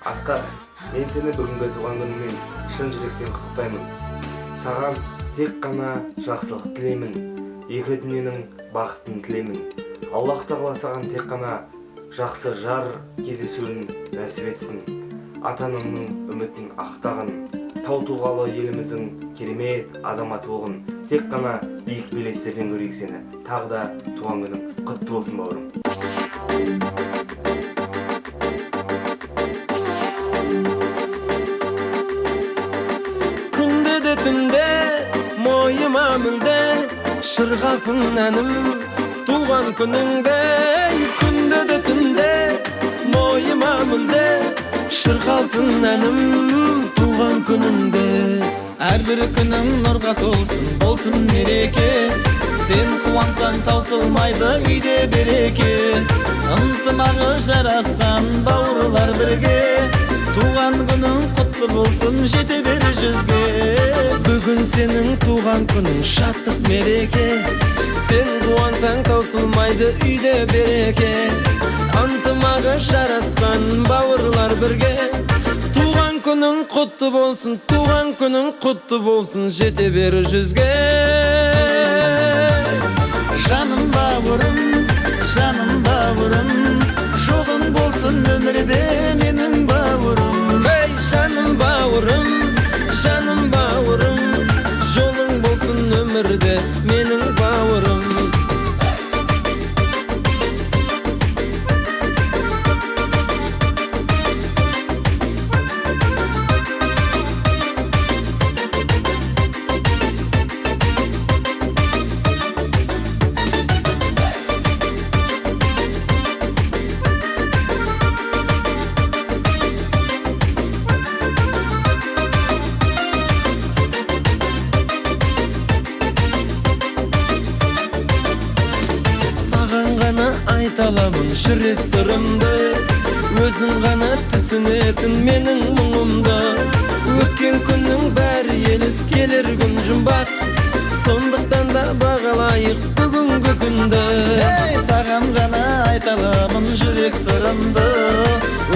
Асқар, мен сені бүгінгі туған күніңмен шын жүректен құттықтаймын. Саған тек қана жақсылық тілеймін, екі дүниенің бақытын тілеймін. Аллах тағала саған тек қана жақсы жар кездесуін нәсіп етсін. Ата-анаңның үмітін ақтағын, тау тұлғалы еліміздің керемет азаматы болғын. Тек қана биік белестерден көрейік сені. Тағы да туған күнің құтты болсын, бауырым. Түнде мойыма мүлде шырғалсын әнім туған күніңде. Күнде де түнде мойыма мүлде шырғалсын әнім туған күніңде. Әрбір күнің нұрға толсын, болсын мереке. Сен қуансаң таусылмайды үйде береке. Ынтымағы жарасқан бауырлар бірге. Туған күнің құтты болсын, жете бер жүзге. Бүгін сенің туған күнің шаттық мереке. Сен қуансаң таусылмайды үйде береке. Ынтымағы жарасқан бауырлар бірге. Туған күнің құтты болсын, туған күнің құтты болсын, жете бер жүзге. Жаным бауырым, жоғың болсын өмірде менің бауырым. Ей жаным бауырым, жолың болсын өмірде менің бауырым. Айталамын жүрек сырымды, өзің ғана түсінетін менің мұңымды. Өткен күннің бәрі елес, келер күн жұмбақ, сондықтан да бағалайық бүгінгі күнді. Саған ғана айталамын жүрек сырымды,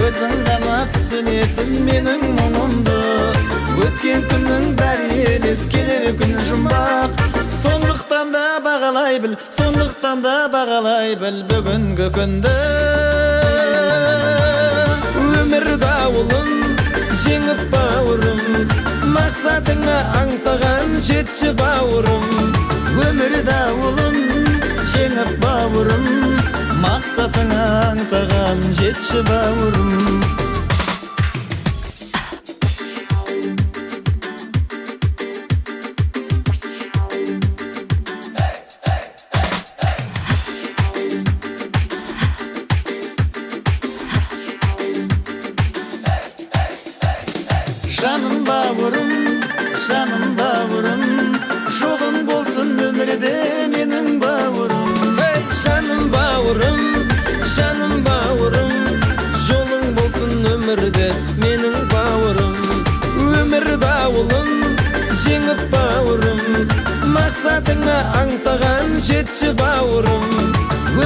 өзің ғана түсінетін менің мұңымды. Өткен күннің бәрі елес, келер күн жұмбақ, сондықтан да бағалай біл бүгінгі күнді. Өмір дауылын жеңіп бауырым, мақсатыңа аңсаған жетші бауырым. Өмір дауылын жеңіп бауырым, мақсатыңа аңсаған жетші бауырым. Жаным бауырым, жоғың болсын өмірде менің бауырым. Ей жаным бауырым, жолың болсын өмірде менің бауырым. Өмір дауылын жеңіп бауырым, мақсатыңа аңсаған жетші бауырым.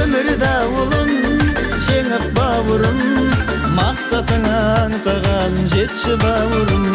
Өмір дауылын жеңіп бауырым, мақсатыңа аңсаған жетші бауырым.